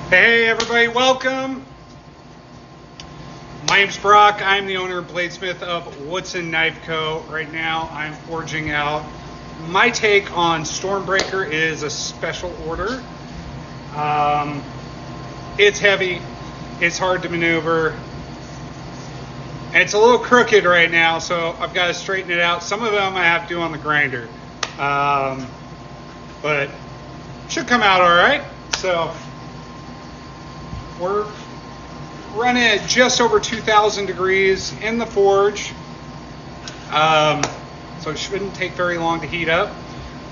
Hey everybody, welcome. My name's Brock. I'm the owner and bladesmith of Woodson Knife Co. Right now I'm forging out my take on Stormbreaker. It is a special order. It's heavy, it's hard to maneuver, and it's a little crooked right now, so I've got to straighten it out. Some of them I have to do on the grinder, but should come out all right. So we're running at just over 2,000 degrees in the forge, so it shouldn't take very long to heat up.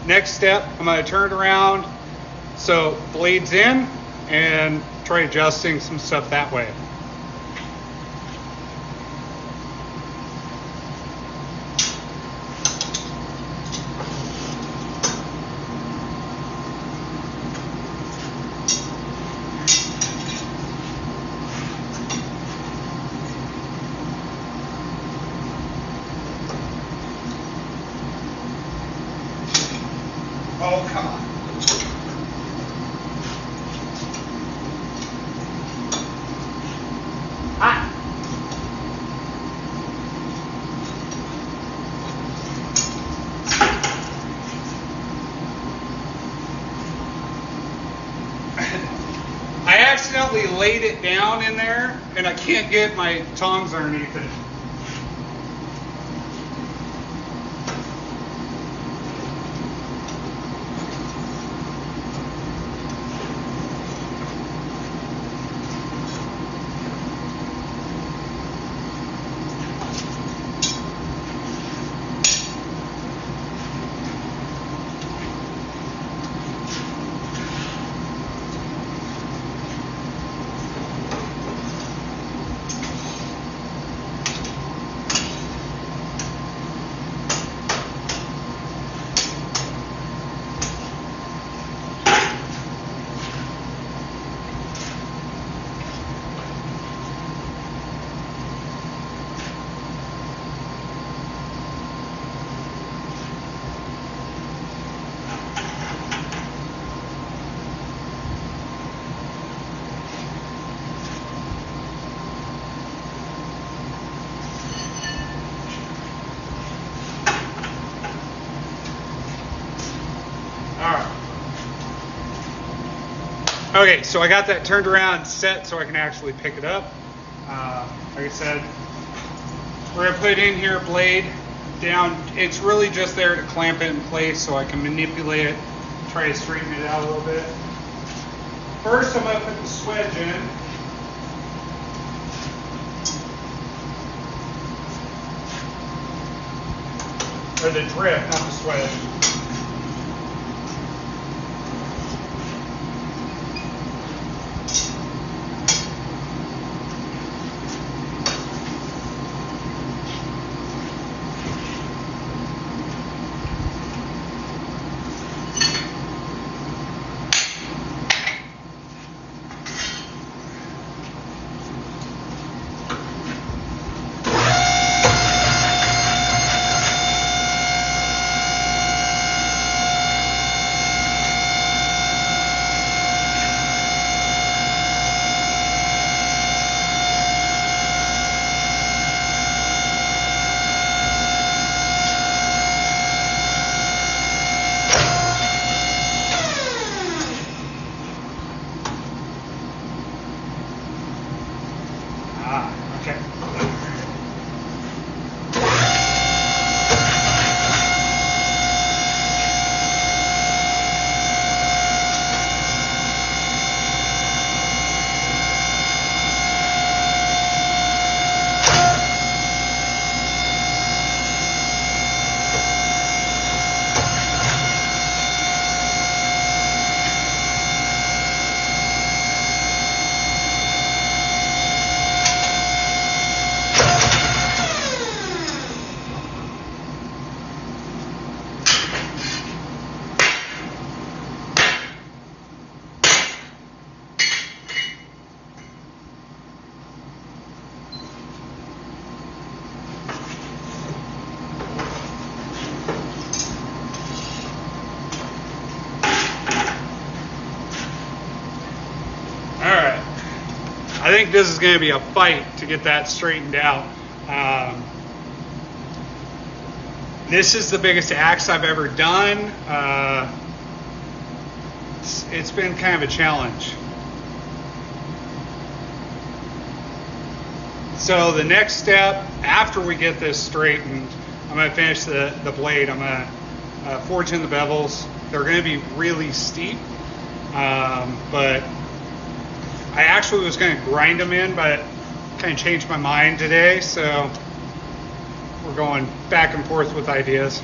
Next step, I'm going to turn it around so blades in and try adjusting some stuff that way. Oh, come on. Hot. I accidentally laid it down in there and I can't get my tongs underneath it. Okay, so I got that turned around set so I can actually pick it up. Like I said, we're gonna put it in here, blade down. It's really just there to clamp it in place so I can manipulate it, try to straighten it out a little bit. First, I'm gonna put the swedge in. Or the drip, not the swedge. I think this is going to be a fight to get that straightened out. This is the biggest axe I've ever done. It's been kind of a challenge. So the next step, after we get this straightened, I'm going to finish the blade. I'm going to forge in the bevels. They're going to be really steep, but I actually was going to grind them in, but kind of changed my mind today, so we're going back and forth with ideas.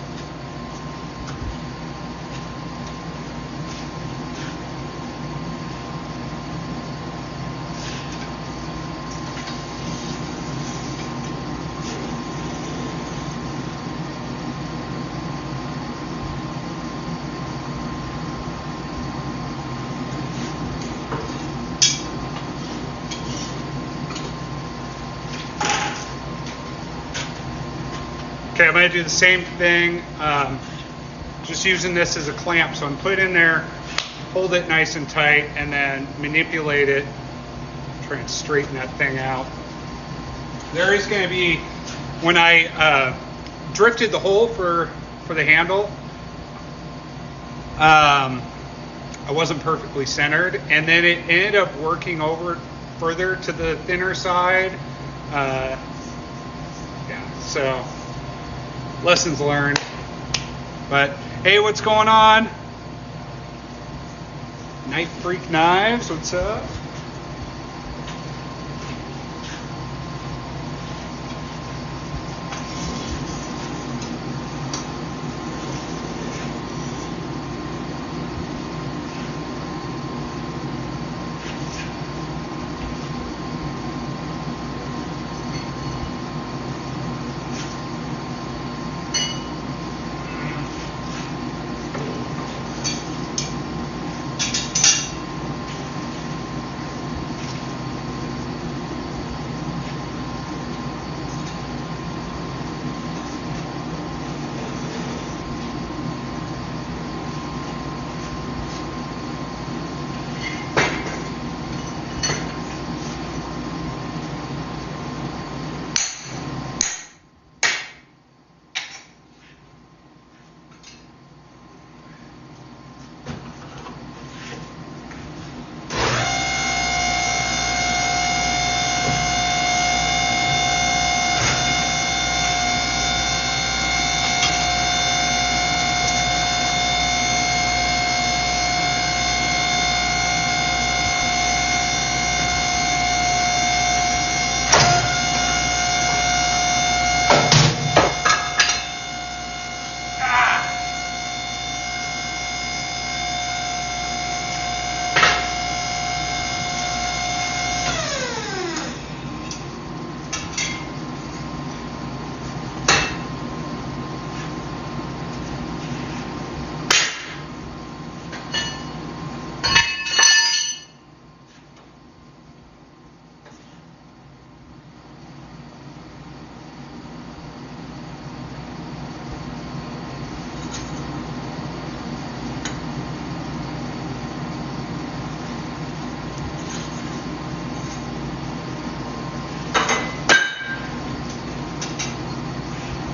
Okay, I'm going to do the same thing, just using this as a clamp. So I'm put in there, hold it nice and tight, and then manipulate it, try and straighten that thing out. There is going to be, when I drifted the hole for the handle, I wasn't perfectly centered, and then it ended up working over further to the thinner side. Yeah, so lessons learned. But hey, what's going on? Knife Freak Knives, what's up?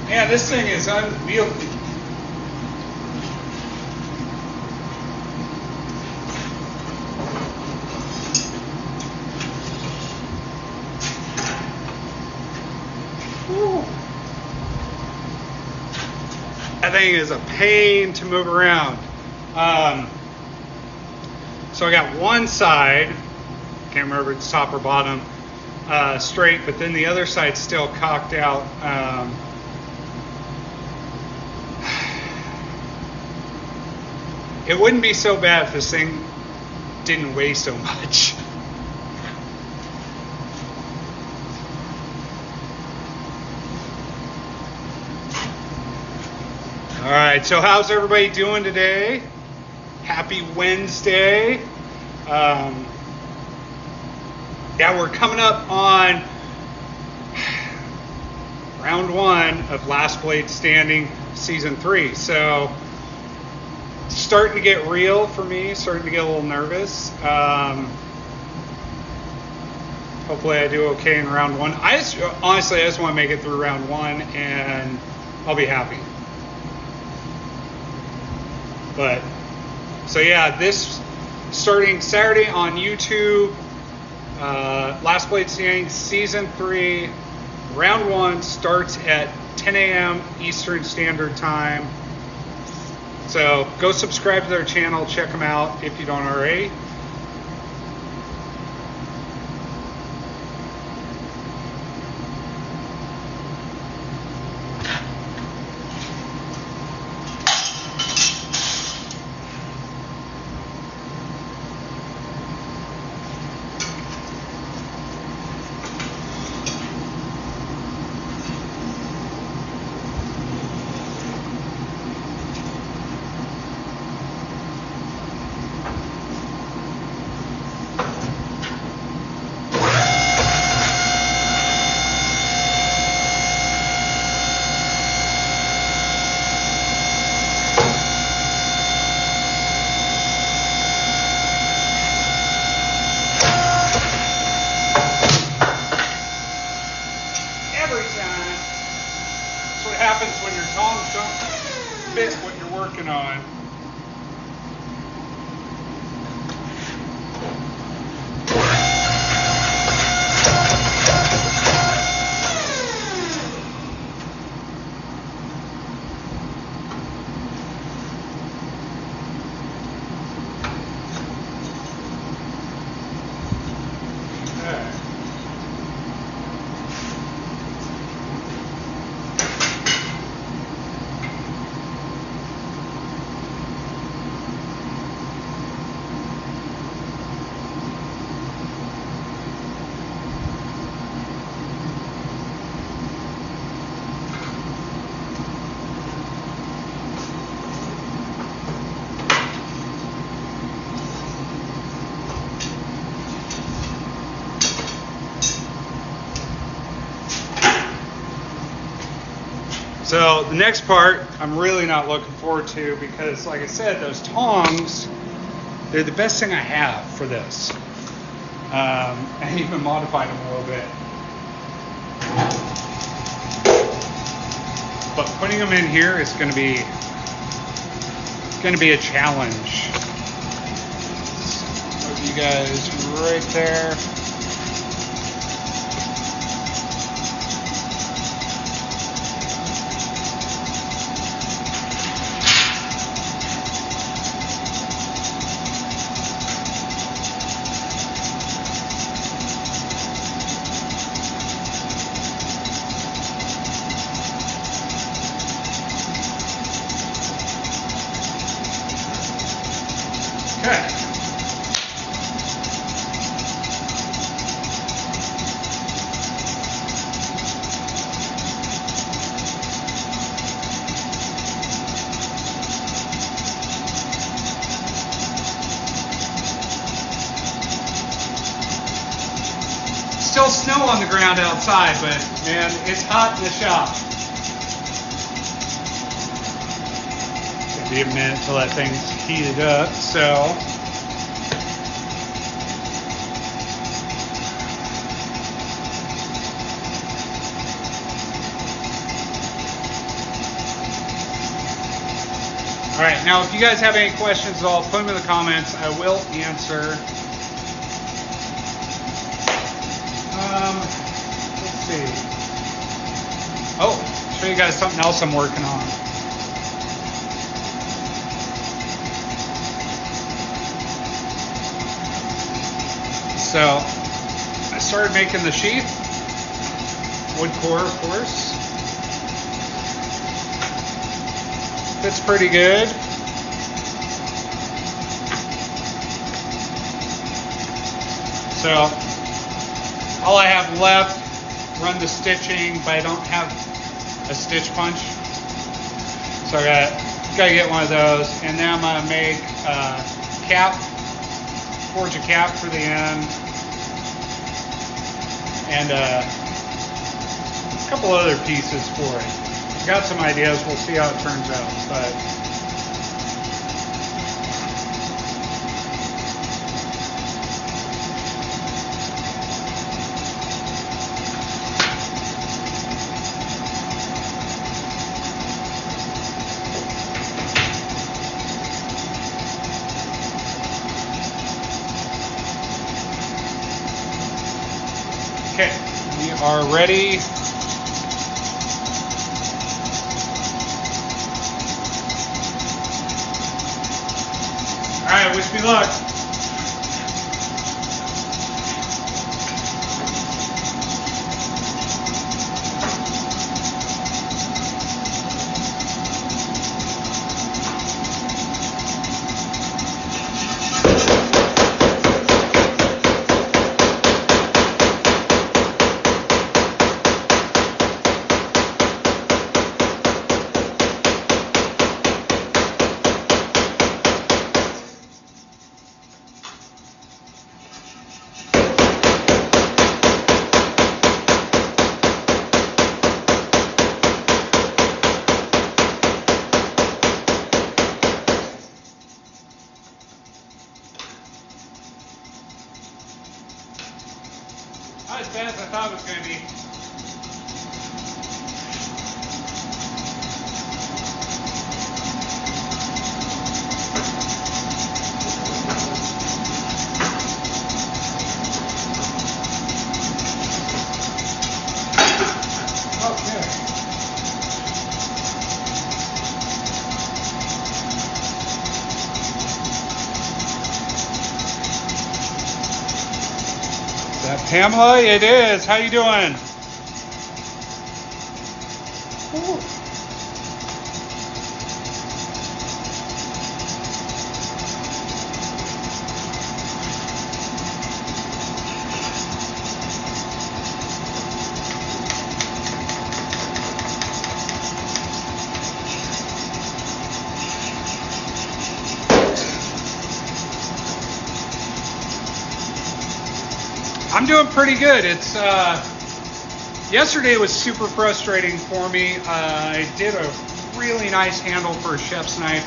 Man, this thing is unwieldy. Whew. That thing is a pain to move around. So I got one side, can't remember if it's top or bottom, straight, but then the other side's still cocked out. It wouldn't be so bad if this thing didn't weigh so much. All right, so how's everybody doing today? Happy Wednesday. Yeah, we're coming up on round 1 of Last Blade Standing Season 3. So starting to get real for me, starting to get a little nervous. Hopefully I do okay in round one. Honestly, I just want to make it through round one and I'll be happy. But, so yeah, this starting Saturday on YouTube, Last Blade Standing Season 3, Round 1 starts at 10 a.m. Eastern Standard Time. So go subscribe to their channel, check them out if you don't already. Happens when your tongs don't fit what you're working on. So the next part I'm really not looking forward to because, like I said, those tongs, they're the best thing I have for this. I even modified them a little bit. But putting them in here is going to be a challenge. Put you guys right there. Okay. Still snow on the ground outside, but man, it's hot in the shop. It'll be a minute till that thing's heated up, so. All right, now if you guys have any questions at all, put them in the comments. I will answer. Let's see. Oh, show you guys something else I'm working on. So, I started making the sheath. Wood core, of course. Fits pretty good. So, all I have left, run the stitching, but I don't have a stitch punch. So I gotta get one of those. And then I'm gonna make a cap, forge a cap for the end. And a couple other pieces for it. Got some ideas, we'll see how it turns out. But are ready. All right, wish me luck. Not as bad as I thought it was going to be. Is that Pamela? It is. How you doing? Ooh. I'm doing pretty good. It's yesterday was super frustrating for me. I did a really nice handle for a chef's knife.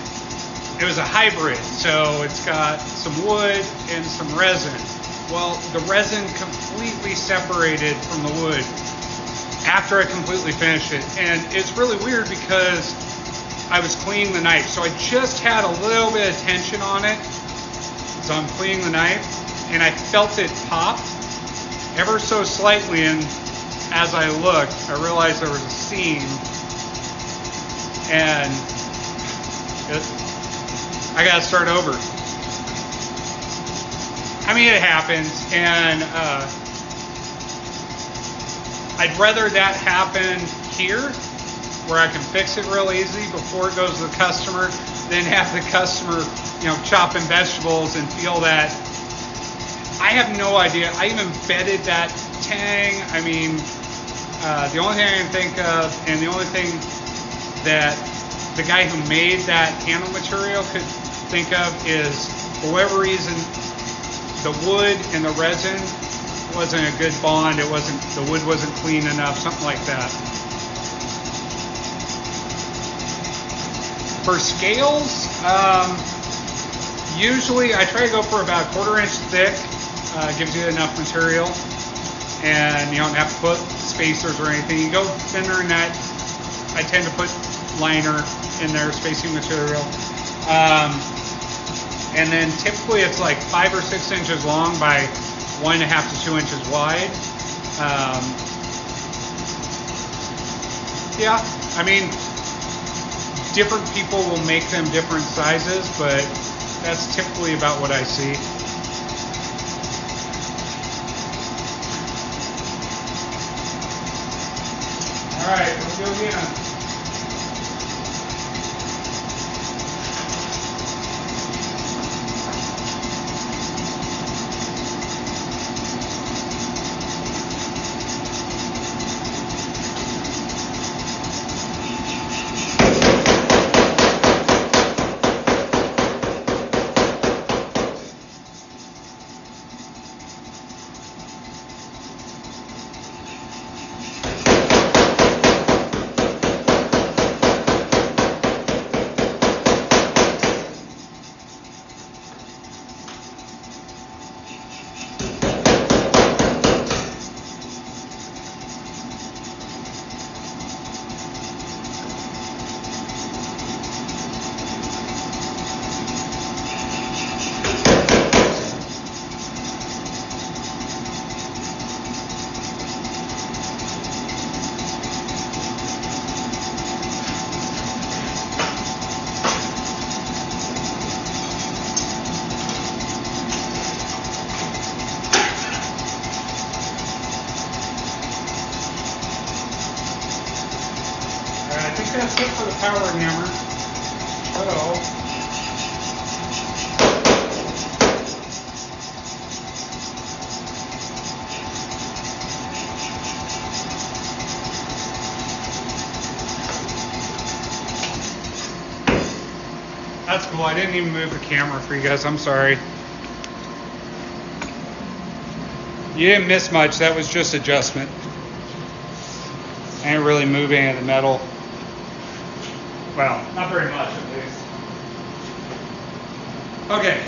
It was a hybrid, so it's got some wood and some resin. Well, the resin completely separated from the wood after I completely finished it, and it's really weird because I was cleaning the knife, so I just had a little bit of tension on it. So I'm cleaning the knife, and I felt it pop ever so slightly, and as I looked, I realized there was a seam, and I gotta start over. I mean, it happens, and I'd rather that happen here, where I can fix it real easy before it goes to the customer, than have the customer, chopping vegetables and feel that. I have no idea. I even bedded that tang. I mean, the only thing I can think of, and the only thing that the guy who made that handle material could think of is, for whatever reason, the wood and the resin wasn't a good bond. The wood wasn't clean enough, something like that. For scales, usually I try to go for about 1/4 inch thick. Gives you enough material, and you don't have to put spacers or anything. You go thinner than that, I tend to put liner in there, spacing material. And then typically it's like 5 or 6 inches long by 1.5 to 2 inches wide. Yeah, I mean, different people will make them different sizes, but that's typically about what I see. All right, let's go again. tip for the power hammer. So that's cool. I didn't even move the camera for you guys. I'm sorry. You didn't miss much. That was just adjustment. I didn't really move any of the metal. Well, not very much at least. Okay.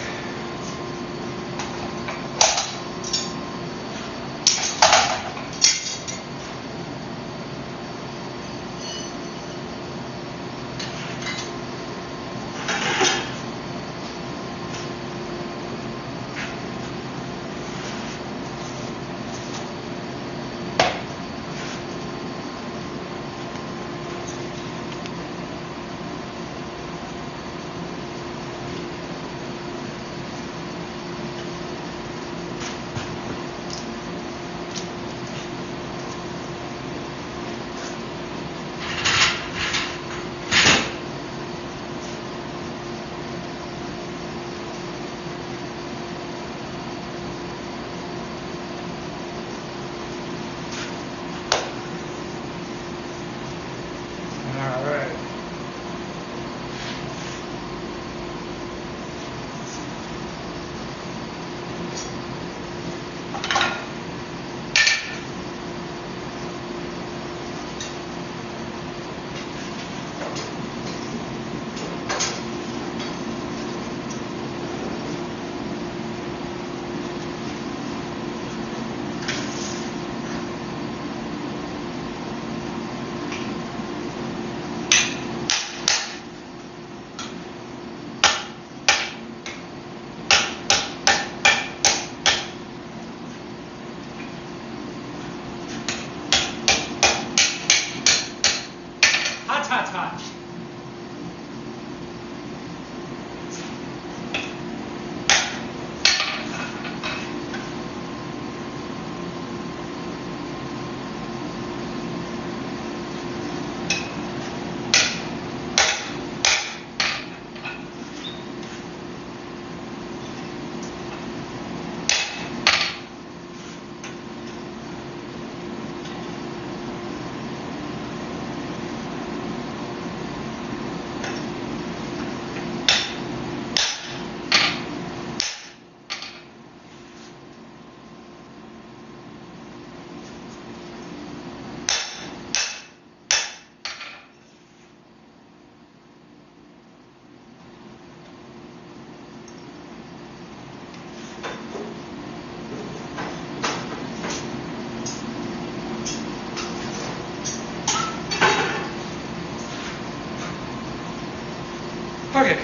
Okay.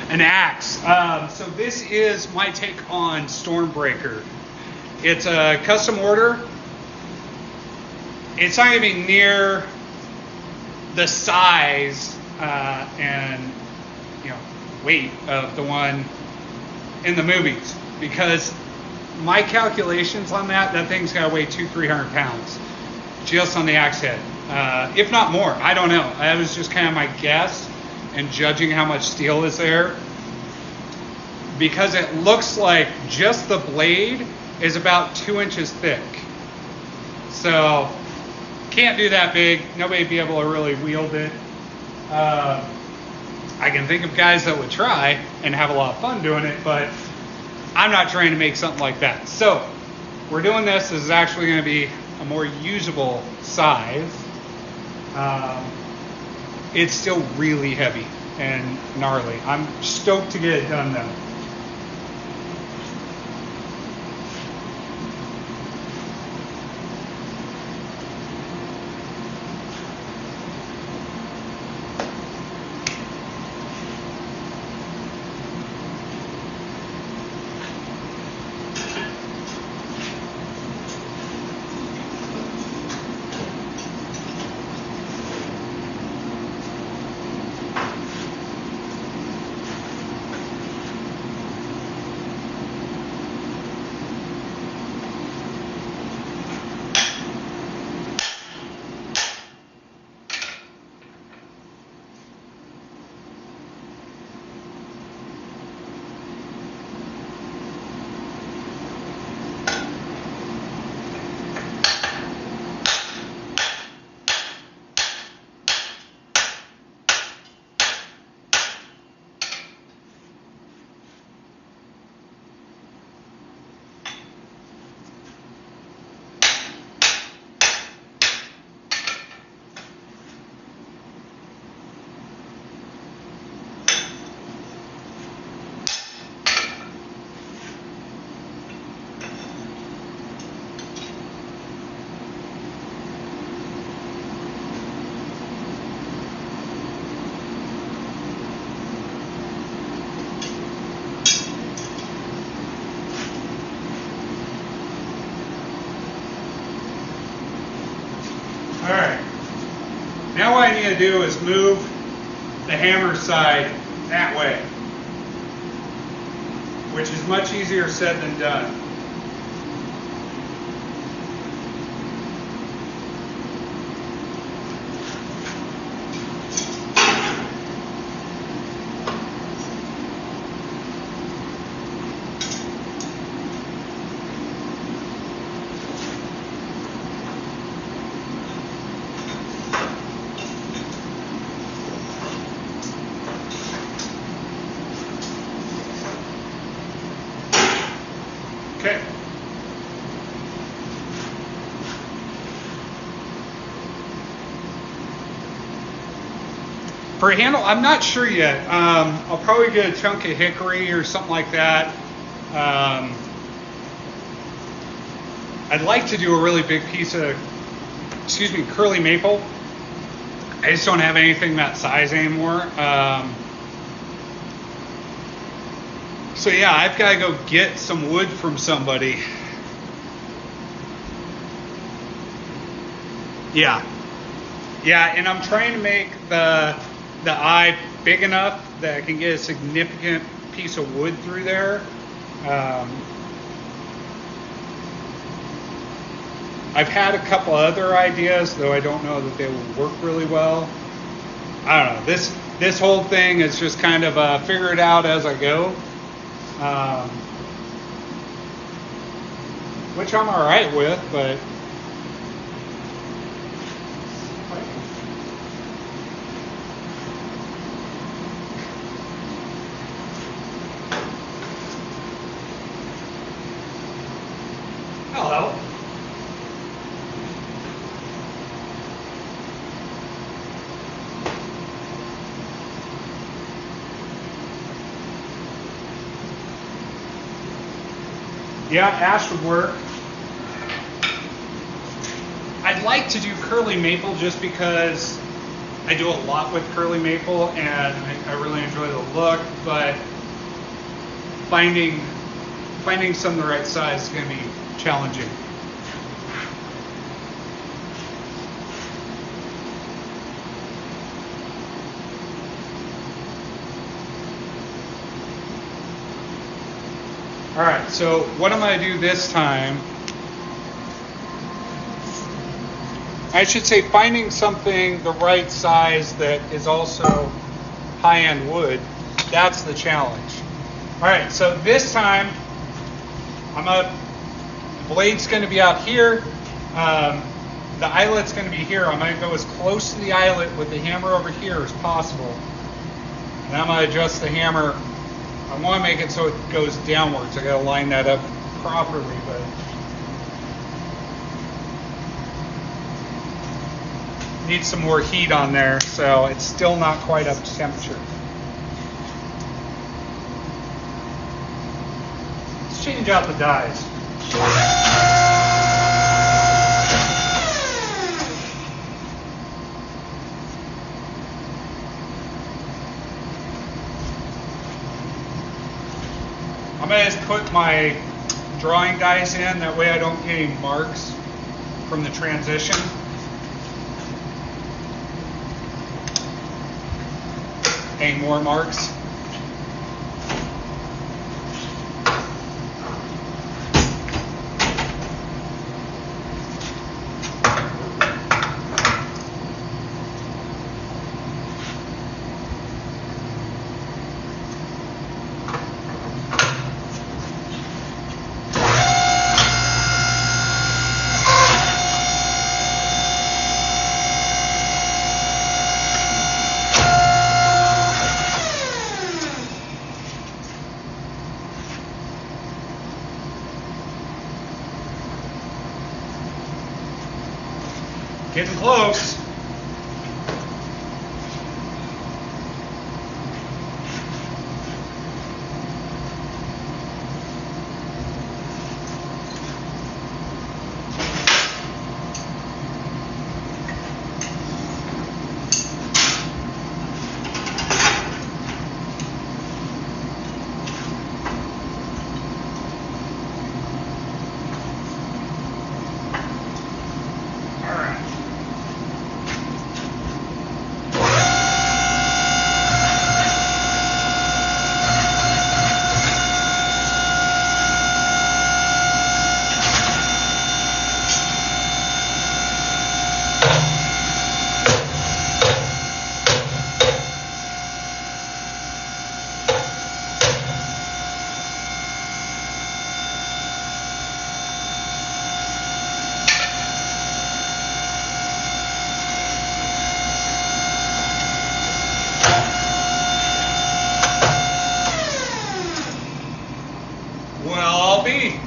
An axe. So this is my take on Stormbreaker. It's a custom order. It's not going to be near the size and weight of the one in the movies, because my calculations on that thing's got to weigh 200-300 pounds just on the axe head, if not more. I don't know. That was just kind of my guess and judging how much steel is there, because it looks like just the blade is about 2 inches thick. So can't do that big. Nobody would be able to really wield it. I can think of guys that would try and have a lot of fun doing it, but I'm not trying to make something like that. So we're doing this. This is actually going to be a more usable size. It's still really heavy and gnarly. I'm stoked to get it done though. All right. Now what I need to do is move the hammer side that way, which is much easier said than done. Okay. For a handle, I'm not sure yet. I'll probably get a chunk of hickory or something like that. I'd like to do a really big piece of, curly maple. I just don't have anything that size anymore. So yeah, I've got to go get some wood from somebody. Yeah, and I'm trying to make the eye big enough that I can get a significant piece of wood through there. I've had a couple other ideas, though I don't know that they will work really well. I don't know. This whole thing is just kind of figure it out as I go. Which I'm all right with, but hello. Yeah, ash would work. I'd like to do curly maple just because I do a lot with curly maple and I really enjoy the look, but finding some of the right size is going to be challenging. All right, so what I'm going to do this time, I should say finding something the right size that is also high-end wood, that's the challenge. All right, so this time, the blade's going to be out here, the eyelet's going to be here. I'm going to go as close to the eyelet with the hammer over here as possible. And I'm going to adjust the hammer. I want to make it so it goes downwards. I got to line that up properly, but need some more heat on there, so it's still not quite up to temperature. Let's change out the dyes. I'm going to just put my drawing dies in, that way I don't get any marks from the transition. Any more marks? Getting close. be.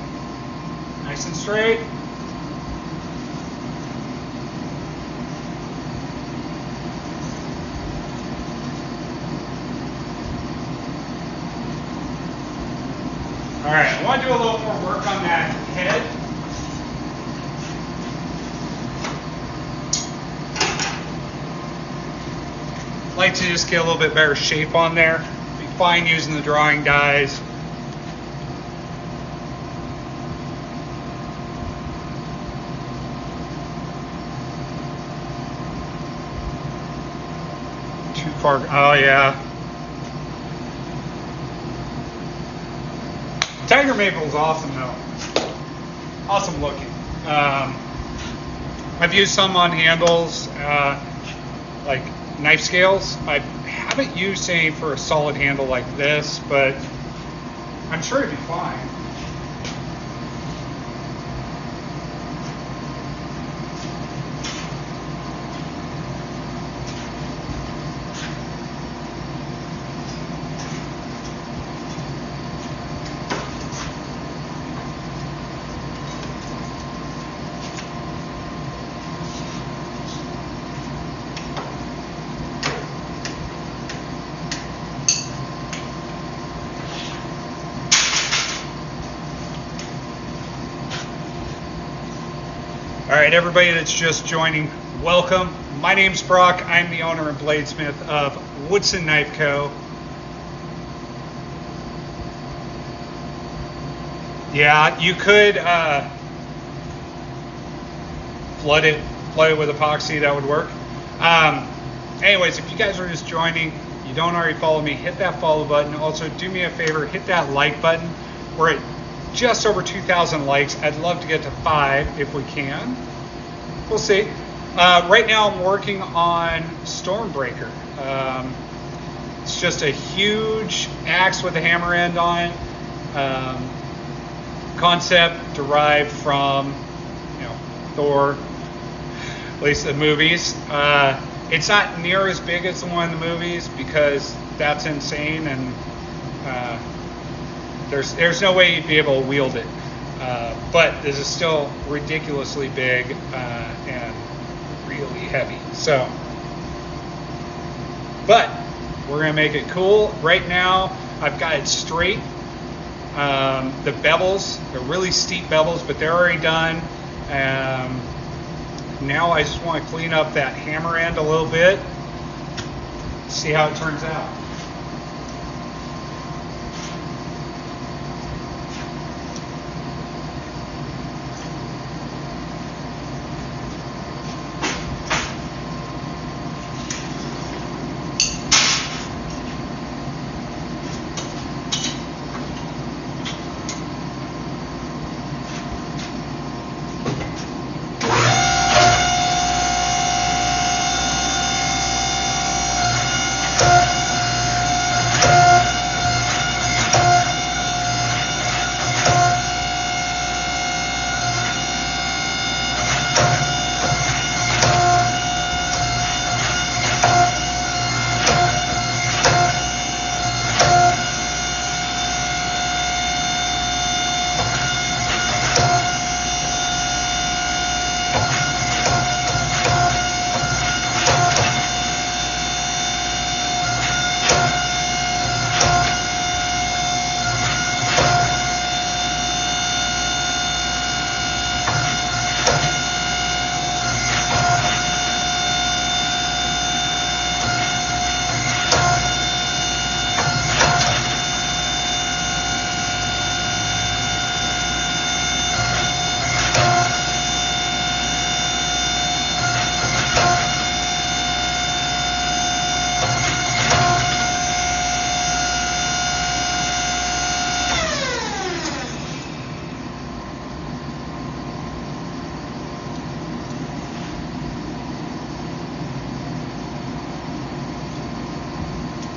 Nice and straight. All right, I want to do a little more work on that head. Like to just get a little bit better shape on there. Be fine using the drawing dies. Too far. Oh yeah. Tiger maple is awesome though. Awesome looking. I've used some on handles, like knife scales. I haven't used any for a solid handle like this, but I'm sure it'd be fine. All right, everybody that's just joining, welcome. My name's Brock. I'm the owner and bladesmith of Woodson Knife Co. Yeah, you could flood it with epoxy. That would work. Anyways, if you guys are just joining, you don't already follow me, hit that follow button. Also, do me a favor, hit that like button. We're at just over 2,000 likes. I'd love to get to 5 if we can. We'll see. Right now I'm working on Stormbreaker. It's just a huge axe with a hammer end on it. Concept derived from, Thor, at least the movies. It's not near as big as the one in the movies because that's insane, and there's no way you'd be able to wield it. But this is still ridiculously big and really heavy. So, but we're gonna make it cool. Right now, I've got it straight. The bevels, they're really steep bevels, but they're already done. Now I just want to clean up that hammer end a little bit, see how it turns out.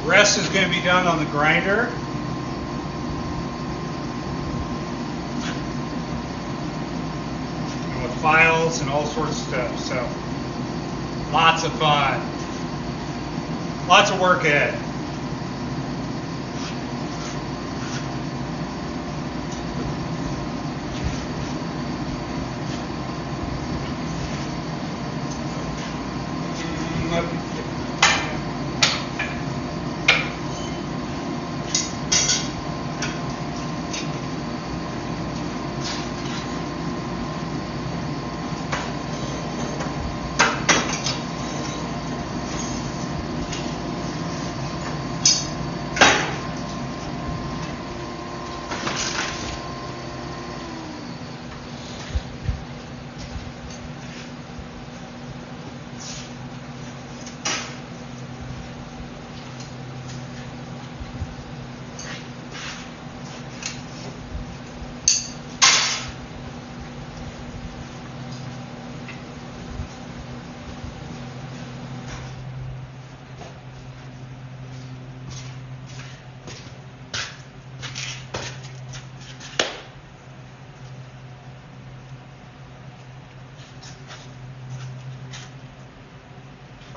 Rest is going to be done on the grinder. And with files and all sorts of stuff. So lots of fun. Lots of work ahead.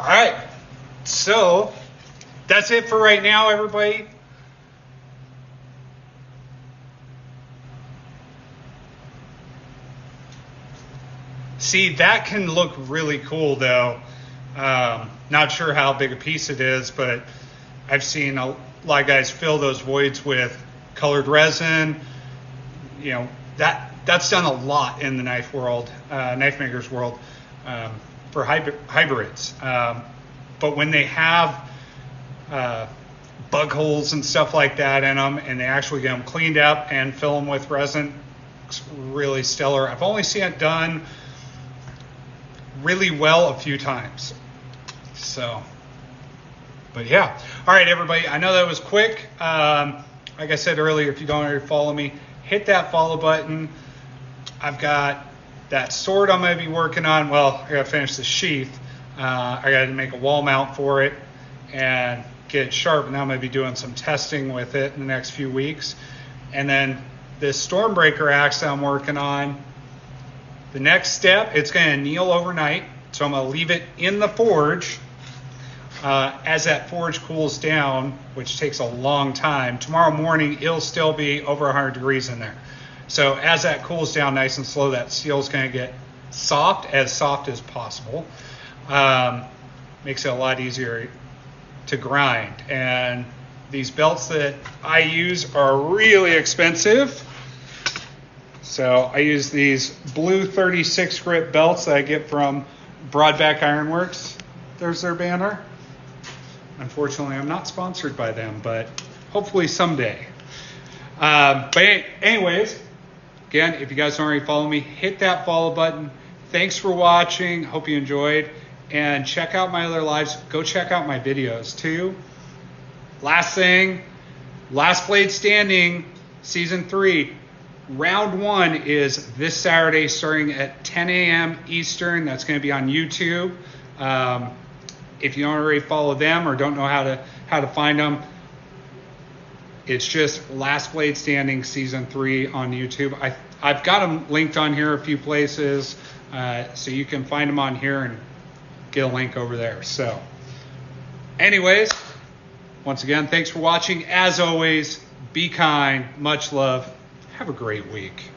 right, so that's it for right now, everybody. See, that can look really cool though. Not sure how big a piece it is, but I've seen a lot of guys fill those voids with colored resin. You know, that's done a lot in the knife world, knife makers world, for hybrids. But when they have bug holes and stuff like that in them, and they actually get them cleaned up and fill them with resin, it's really stellar. I've only seen it done really well a few times. So, but yeah. All right, everybody. I know that was quick. Like I said earlier, if you don't already follow me, hit that follow button. I've got that sword I'm going to be working on. Well, I got to finish the sheath. I got to make a wall mount for it and get it sharp. And I'm going to be doing some testing with it in the next few weeks. And then this Stormbreaker axe that I'm working on, the next step, it's going to kneel overnight. So I'm going to leave it in the forge. As that forge cools down, which takes a long time, tomorrow morning it'll still be over 100 degrees in there. So as that cools down nice and slow, that steel is going to get soft as possible. Makes it a lot easier to grind. And these belts that I use are really expensive. So I use these blue 36 grit belts that I get from Broadback Ironworks. There's their banner. Unfortunately, I'm not sponsored by them, but hopefully someday. But anyways, again, if you guys don't already follow me, hit that follow button. Thanks for watching. Hope you enjoyed. And check out my other lives. Go check out my videos too. Last thing, Last Blade Standing, Season 3. Round 1 is this Saturday starting at 10 a.m. Eastern. That's going to be on YouTube. If you don't already follow them or don't know how to find them, it's just Last Blade Standing Season 3 on YouTube. I've got them linked on here a few places, so you can find them on here and get a link over there. So anyways, once again, thanks for watching. As always, be kind, much love. Have a great week.